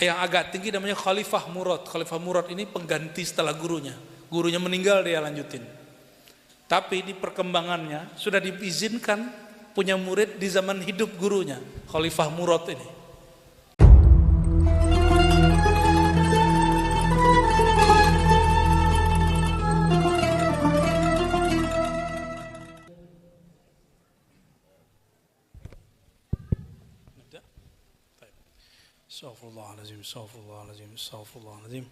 Yang agak tinggi namanya Khalifah Murad. Khalifah Murad ini pengganti setelah gurunya. Gurunya meninggal, dia lanjutin. Tapi di perkembangannya sudah diizinkan punya murid di zaman hidup gurunya, Khalifah Murad ini. Astaghfirullahaladzim, astaghfirullahaladzim, astaghfirullahaladzim.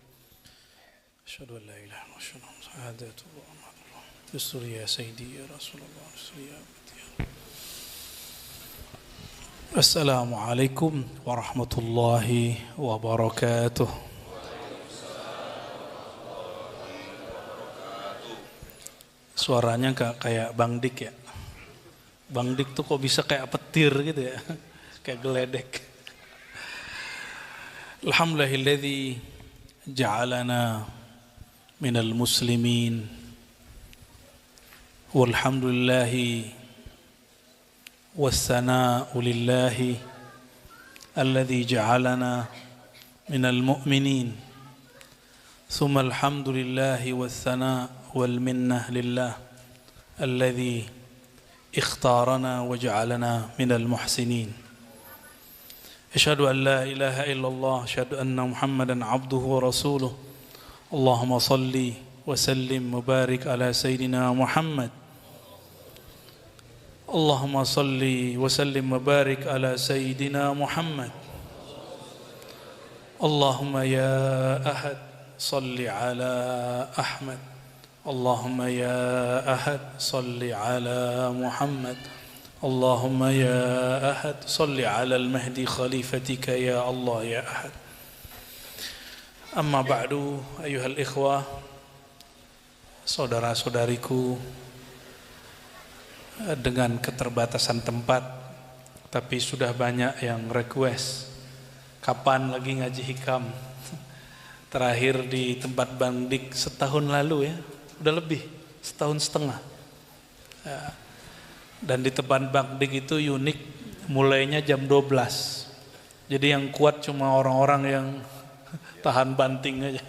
Asyhadu an la ilaha illallah wa asyhadu anna Muhammadan rasulullah. Bisur ya sayyidi ya Rasulullah, bisur ya abdi. Assalamualaikum warahmatullahi wabarakatuh. Suaranya kayak Bang Dik ya. Bang Dik tuh kok bisa kayak petir gitu ya. Kayak geledek. Alhamdulillahilladzi ja'alana minal muslimin walhamdulillahi wassana'u lillahi alladzi ja'alana minal mu'minin thumma alhamdulillahi wassana'u wal minnah lillah alladzi ikhtarana wa ja'alana minal muhsinin. Asyhadu an la ilaha illallah, asyhadu anna Muhammadan abduhu wa rasuluh. Allahumma salli wa sallim wa barik ala sayyidina Muhammad. Allahumma salli wa sallim wa barik ala sayyidina Muhammad. Allahumma ya ahad salli ala Ahmad. Allahumma ya ahad salli ala Muhammad. Allahumma ya ahad salli ala al-mahdi khalifatika ya Allah ya ahad. Amma ba'du, ayuhal ikhwah, saudara-saudariku, dengan keterbatasan tempat tapi sudah banyak yang request kapan lagi ngaji hikam. Terakhir di tempat Bang Dik setahun lalu ya, udah lebih setahun setengah ya. Dan di tempat Bang Dik itu unik, mulainya jam 12. Jadi yang kuat cuma orang-orang yang tahan banting aja.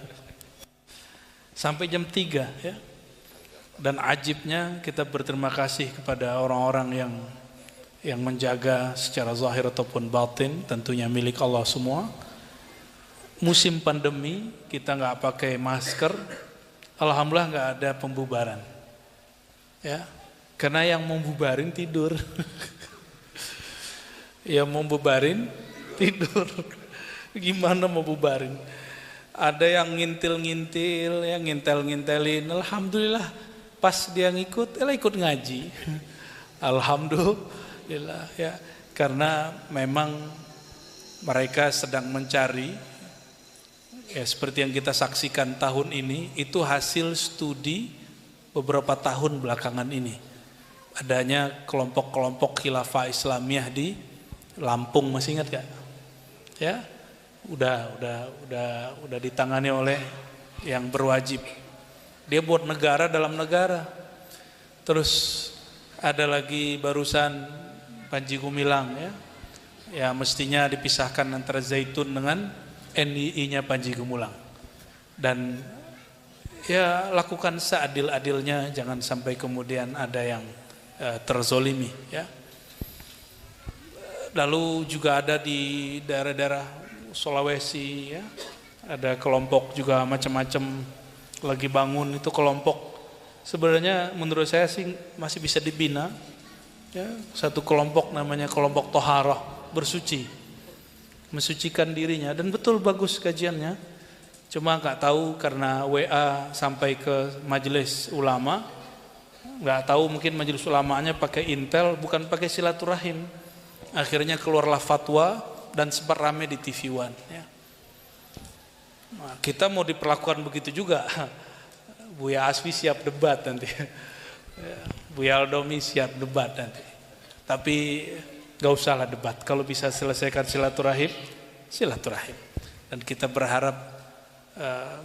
Sampai jam 3 ya. Dan ajibnya kita berterima kasih kepada orang-orang yang menjaga secara zahir ataupun batin, tentunya milik Allah semua. Musim pandemi kita nggak pakai masker, alhamdulillah nggak ada pembubaran. Ya. Karena yang membubarin tidur. Yang membubarin tidur. Gimana mau bubarin? Ada yang ngintil-ngintil, yang ngintel-ngintelin. Alhamdulillah pas dia ngikut, ikut ngaji. Alhamdulillah ya. Karena memang mereka sedang mencari, ya seperti yang kita saksikan tahun ini, itu hasil studi beberapa tahun belakangan ini. Adanya kelompok-kelompok khilafah Islamiyah di Lampung, masih ingat gak? Ya, udah ditangani oleh yang berwajib. Dia buat negara dalam negara. Terus ada lagi barusan Panji Gumilang ya, ya mestinya dipisahkan antara Zaitun dengan NII-nya Panji Gumilang. Dan ya lakukan seadil-adilnya, jangan sampai kemudian ada yang terzolimi ya. Lalu juga ada di daerah-daerah Sulawesi ya, ada kelompok juga macam-macam lagi bangun. Itu kelompok sebenarnya menurut saya sih masih bisa dibina ya. Satu kelompok namanya kelompok Toharah, bersuci, mensucikan dirinya, dan betul bagus kajiannya. Cuma nggak tahu karena WA sampai ke majelis ulama, nggak tahu mungkin majelis ulamanya pakai intel, bukan pakai silaturahim. Akhirnya keluarlah fatwa dan sempat rame di TV One ya. Nah, kita mau diperlakukan begitu juga. Buya Asfi siap debat nanti ya, Buya Aldomi siap debat nanti. Tapi gak usahlah debat, kalau bisa selesaikan silaturahim. Dan kita berharap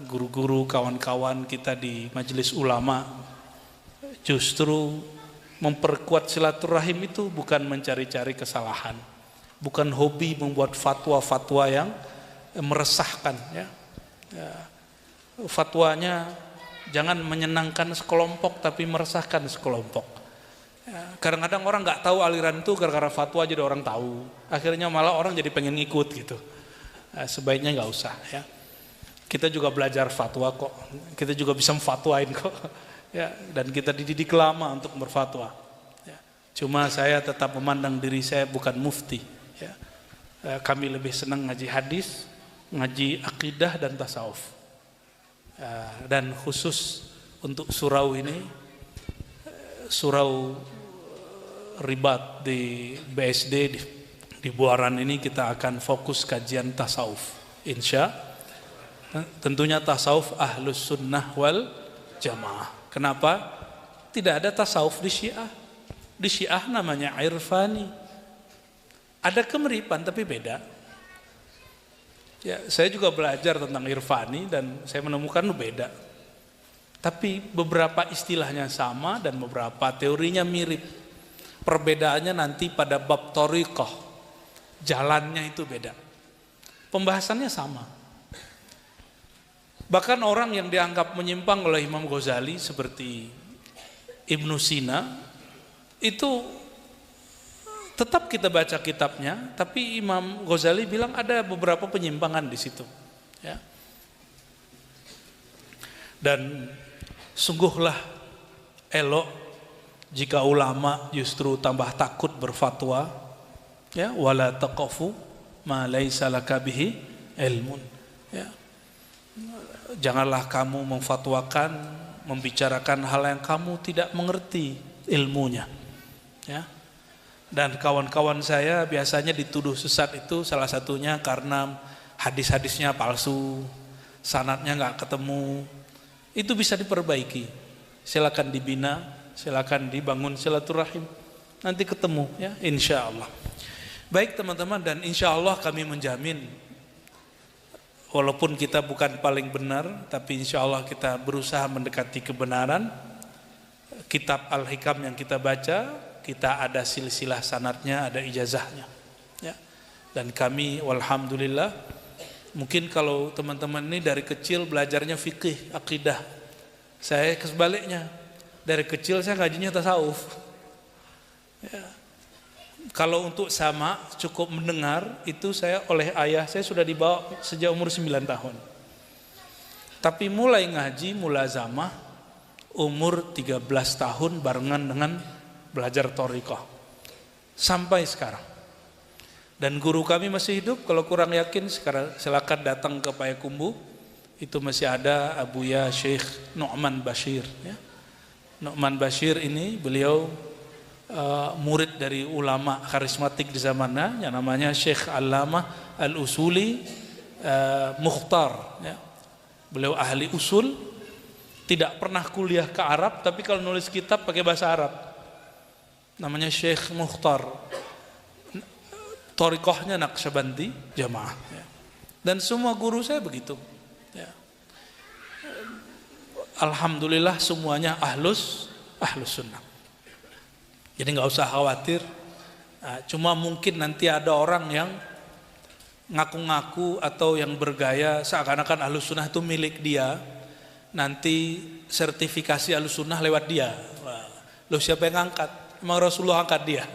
guru-guru, kawan-kawan kita di majelis ulama justru memperkuat silaturahim. Itu bukan mencari-cari kesalahan, bukan hobi membuat fatwa-fatwa yang meresahkan ya. Fatwanya jangan menyenangkan sekelompok tapi meresahkan sekelompok. Kadang-kadang orang nggak tahu aliran itu gara-gara fatwa jadi orang tahu. Akhirnya malah orang jadi pengen ngikut gitu. Sebaiknya nggak usah ya. Kita juga belajar fatwa kok. Kita juga bisa memfatwain kok. Ya, dan kita dididik lama untuk berfatwa. Ya. Cuma saya tetap memandang diri saya bukan mufti. Ya. Kami lebih senang ngaji hadis, ngaji akidah dan tasawuf. Dan khusus untuk surau ini, surau ribat di BSD di Buaran ini kita akan fokus kajian tasawuf, insya. Tentunya tasawuf ahlus sunnah wal jamaah. Kenapa? Tidak ada tasawuf di Syiah. Di Syiah namanya irfani. Ada kemiripan tapi beda. Ya, saya juga belajar tentang irfani dan saya menemukan beda. Tapi beberapa istilahnya sama dan beberapa teorinya mirip. Perbedaannya nanti pada bab thariqah. Jalannya itu beda. Pembahasannya sama. Bahkan orang yang dianggap menyimpang oleh Imam Ghazali seperti Ibnu Sina itu tetap kita baca kitabnya, tapi Imam Ghazali bilang ada beberapa penyimpangan di situ. Ya. Dan sungguhlah elok jika ulama justru tambah takut berfatwa. Ya, wala taqafu ma laisa laka bihi ilmun. Ya. Janganlah kamu memfatwakan, membicarakan hal yang kamu tidak mengerti ilmunya. Ya. Dan kawan-kawan saya biasanya dituduh sesat itu salah satunya karena hadis-hadisnya palsu, sanadnya nggak ketemu. Itu bisa diperbaiki. Silakan dibina, silakan dibangun silaturahim. Nanti ketemu ya, insya Allah. Baik teman-teman, dan insya Allah kami menjamin, walaupun kita bukan paling benar, tapi insya Allah kita berusaha mendekati kebenaran. Kitab Al-Hikam yang kita baca, kita ada silsilah sanadnya, ada ijazahnya ya. Dan kami walhamdulillah, mungkin kalau teman-teman ini dari kecil belajarnya fikih, akidah, saya sebaliknya, dari kecil saya ngajinya tasawuf ya. Kalau untuk sama cukup mendengar, itu saya oleh ayah saya sudah dibawa sejak umur 9 tahun. Tapi mulai ngaji, mulazamah umur 13 tahun barengan dengan belajar thariqah sampai sekarang. Dan guru kami masih hidup. Kalau kurang yakin sekarang silakan datang ke Payakumbuh. Itu masih ada Abuya Syekh Nu'man Bashir ya. Nu'man Bashir ini beliau murid dari ulama karismatik di zamannya yang namanya Syekh Allamah Al-Usuli Mukhtar ya. Beliau ahli usul, tidak pernah kuliah ke Arab, tapi kalau nulis kitab pakai bahasa Arab. Namanya Syekh Mukhtar, thariqahnya Naqsyabandi Jamaah ya. Dan semua guru saya begitu ya. Alhamdulillah semuanya ahlus sunnah. Jadi nggak usah khawatir. Cuma mungkin nanti ada orang yang ngaku-ngaku atau yang bergaya seakan-akan ahlus sunnah itu milik dia. Nanti sertifikasi ahlus sunnah lewat dia. Loh, siapa yang ngangkat? Memang Rasulullah angkat dia,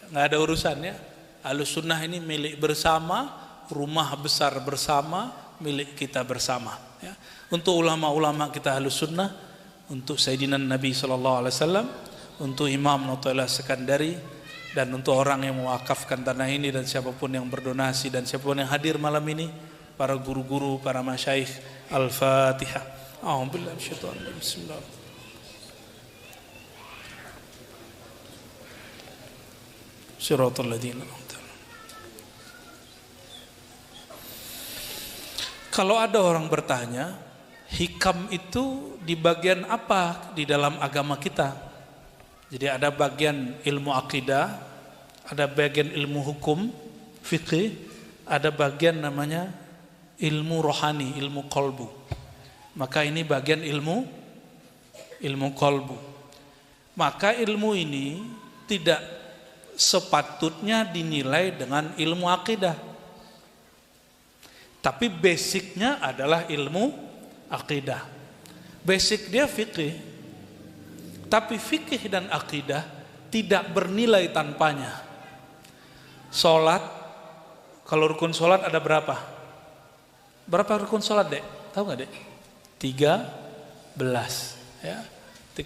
nggak ada urusannya. Ahlus sunnah ini milik bersama, rumah besar bersama, milik kita bersama ya. Untuk ulama-ulama kita ahlus sunnah, untuk Sayyidina Nabi SAW, untuk Imam Notailah Sekandari, dan untuk orang yang mewakafkan tanah ini, dan siapapun yang berdonasi, dan siapapun yang hadir malam ini, para guru-guru, para masyayikh. Al-Fatihah. A'udzubillahi minasyaitonir rajim. Bismillah. Siratal ladzina an'amta. Kalau ada orang bertanya, hikam itu di bagian apa di dalam agama kita? Jadi ada bagian ilmu akidah, ada bagian ilmu hukum, fikih, ada bagian namanya ilmu rohani, ilmu kolbu. Maka ini bagian ilmu kolbu. Maka ilmu ini tidak sepatutnya dinilai dengan ilmu akidah, Tapi basicnya adalah ilmu akidah. Basic dia fikih. Tapi fikih dan akidah tidak bernilai tanpanya. Sholat, kalau rukun sholat ada berapa? Berapa rukun sholat, Dek? Tahu nggak, Dek? 13. Ya.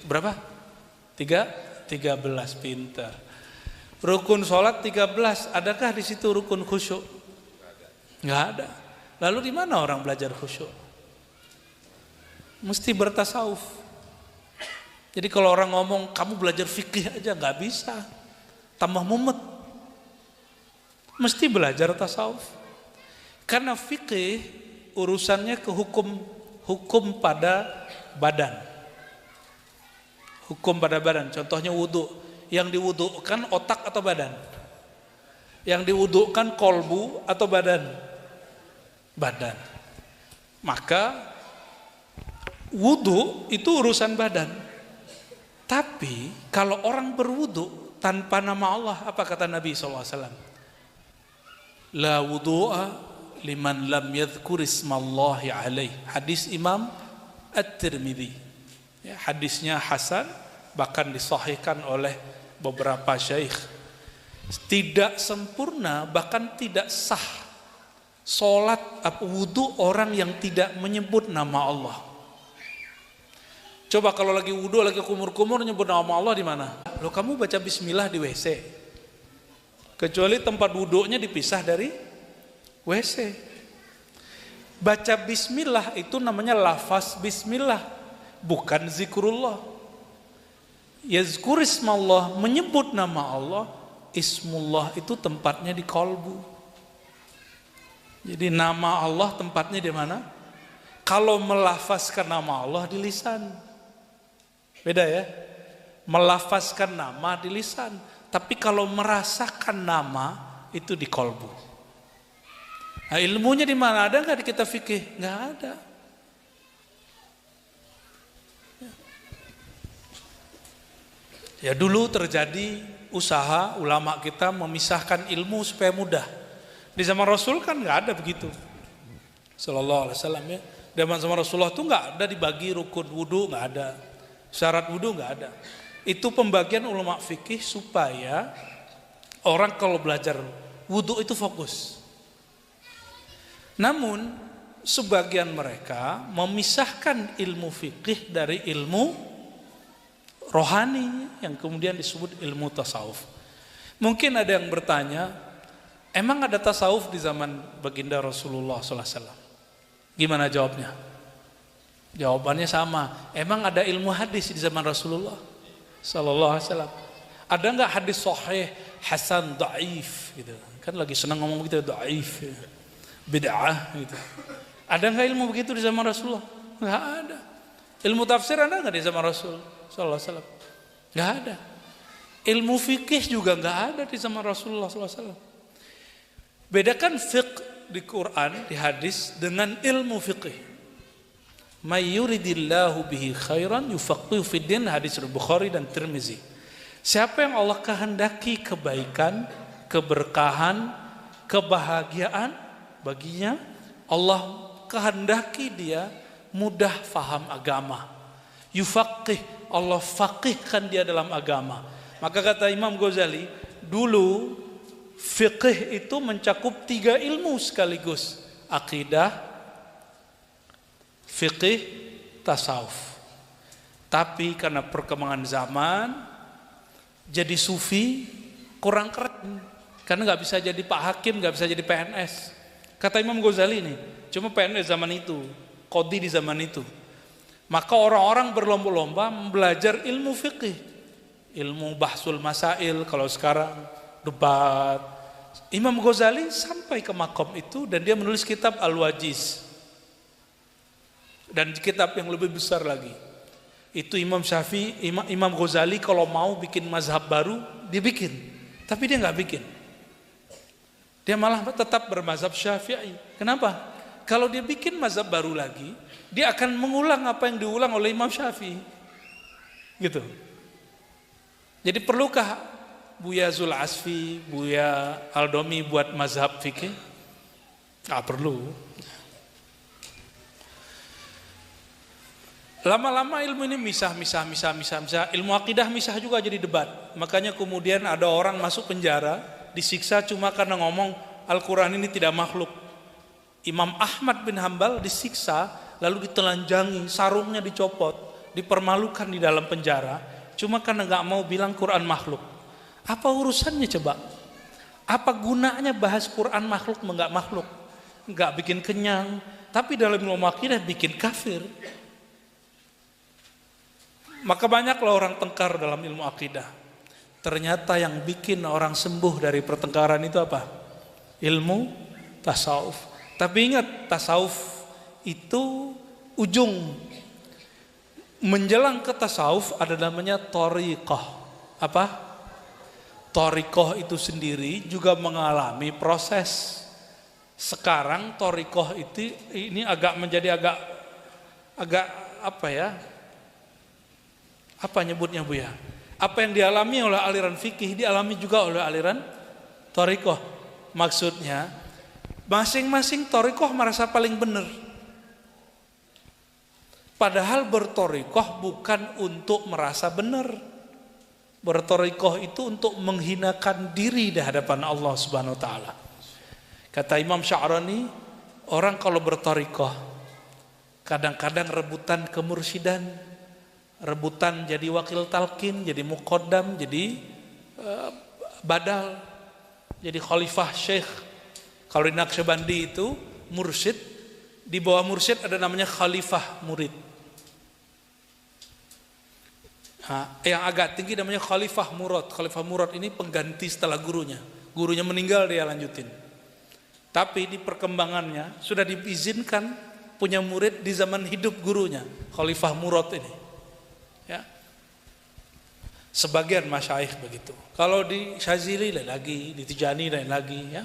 Berapa? 13, pintar. Rukun sholat 13, adakah di situ rukun khusyuk? Nggak ada. Lalu di mana orang belajar khusyuk? Mesti bertasawuf. Jadi kalau orang ngomong kamu belajar fikih aja nggak bisa, tambah mumet. Mesti belajar tasawuf. Karena fikih urusannya ke hukum pada badan. Hukum pada badan. Contohnya wudu. Yang diwudukan otak atau badan? Yang diwudukan kolbu atau badan? Badan. Maka wudu itu urusan badan. Tapi kalau orang berwudu tanpa nama Allah, apa kata Nabi SAW? La wudu'a liman lam yadhkur ismallahi alaih. Hadis Imam At-Tirmidzi. Ya, hadisnya hasan, bahkan disahihkan oleh beberapa syaikh. Tidak sempurna, bahkan tidak sah salat atau wudu orang yang tidak menyebut nama Allah. Coba kalau lagi wudu, lagi kumur-kumur nyebut nama Allah di mana? Loh, kamu baca bismillah di WC. Kecuali tempat wudunya dipisah dari WC. Baca bismillah itu namanya lafaz bismillah, bukan zikrullah. Yazkur ismallah, menyebut nama Allah. Ismullah itu tempatnya di kolbu. Jadi nama Allah tempatnya di mana? Kalau melafazkan nama Allah di lisan. Beda ya? Melafazkan nama di lisan. Tapi kalau merasakan nama itu di kolbu. Nah, ilmunya di mana? Ada nggak di kitab fikih? Nggak ada. Ya dulu terjadi usaha ulama kita memisahkan ilmu supaya mudah. Di zaman Rasul kan nggak ada begitu. Sallallahu alaihi wasallam ya. Di zaman Rasulullah tuh nggak ada dibagi rukun wudu, nggak ada. Syarat wudu nggak ada. Itu pembagian ulama fikih supaya orang kalau belajar wudu itu fokus. Namun sebagian mereka memisahkan ilmu fikih dari ilmu rohani yang kemudian disebut ilmu tasawuf. Mungkin ada yang bertanya, emang ada tasawuf di zaman baginda Rasulullah SAW? Gimana jawabnya? Jawabannya sama. Emang ada ilmu hadis di zaman Rasulullah SAW? Ada nggak hadis sahih, hasan, dhaif gitu? Kan lagi senang ngomong begitu, dhaif, bid'ah gitu. Ada nggak ilmu begitu di zaman Rasulullah? Nggak ada. Ilmu tafsir ada nggak di zaman Rasul Sallallahu Alaihi Wasallam? Nggak ada. Ilmu fikih juga nggak ada di zaman Rasulullah Sallallahu Alaihi Wasallam. Bedakan fiqh di Quran, di hadis dengan ilmu fikih. May yuridillahu bihi khairan yufaqihu fid din, hadis Bukhari dan Tirmizi. Siapa yang Allah kehendaki kebaikan, keberkahan, kebahagiaan baginya, Allah kehendaki dia mudah faham agama. Yufaqih, Allah faqihkan dia dalam agama. Maka kata Imam Ghazali, dulu fiqih itu mencakup 3 ilmu sekaligus. Akidah, fiqih, tasawuf. Tapi karena perkembangan zaman, jadi sufi kurang keren. Karena gak bisa jadi Pak Hakim, gak bisa jadi PNS. Kata Imam Ghazali nih, cuma PNS zaman itu, qadhi di zaman itu. Maka orang-orang berlomba-lomba belajar ilmu fiqih, ilmu bahsul masail, kalau sekarang debat. Imam Ghazali sampai ke makom itu dan dia menulis kitab Al-Wajiz. Dan kitab yang lebih besar lagi. Itu Imam Syafi'i, Imam Ghazali kalau mau bikin mazhab baru, dia bikin. Tapi dia nggak bikin. Dia malah tetap bermazhab Syafi'i. Kenapa? Kalau dia bikin mazhab baru lagi, dia akan mengulang apa yang diulang oleh Imam Syafi'i. Gitu. Jadi perlukah Buya Zul Asfi, Buya Aldomi buat mazhab fikih? Nggak perlu. Lama-lama ilmu ini misah. Ilmu akidah misah juga jadi debat. Makanya kemudian ada orang masuk penjara, disiksa cuma karena ngomong Al-Quran ini tidak makhluk. Imam Ahmad bin Hambal disiksa, lalu ditelanjangi, sarungnya dicopot, dipermalukan di dalam penjara, cuma karena gak mau bilang Quran makhluk. Apa urusannya coba? Apa gunanya bahas Quran makhluk enggak makhluk? Enggak bikin kenyang, tapi dalam ilmu akidah bikin kafir. Maka banyaklah orang tengkar dalam ilmu akidah. Ternyata yang bikin orang sembuh dari pertengkaran itu apa? Ilmu tasawuf. Tapi ingat, tasawuf itu ujung. Menjelang ke tasawuf ada namanya thariqah. Apa? Thariqah itu sendiri juga mengalami proses. Sekarang thariqah itu ini menjadi agak apa ya? Apa nyebutnya Bu ya? Apa yang dialami oleh aliran fikih dialami juga oleh aliran thariqah. Maksudnya masing-masing thariqah merasa paling benar. Padahal berthariqah bukan untuk merasa benar. Berthariqah itu untuk menghinakan diri di hadapan Allah Subhanahu wa taala. Kata Imam Sya'rani, orang kalau berthariqah kadang-kadang rebutan kemursidan, rebutan jadi wakil talqin, jadi muqaddam, jadi badal, jadi khalifah syekh. Kalau di Naqsyabandi itu mursyid, di bawah mursyid ada namanya khalifah murid. Nah, yang agak tinggi namanya khalifah murad. Khalifah murad ini pengganti setelah gurunya. Gurunya meninggal dia lanjutin. Tapi di perkembangannya sudah diizinkan punya murid di zaman hidup gurunya, khalifah murad ini. Ya. Sebagian masyayikh begitu. Kalau di Syazili lain lagi, di Tijani lain lagi ya.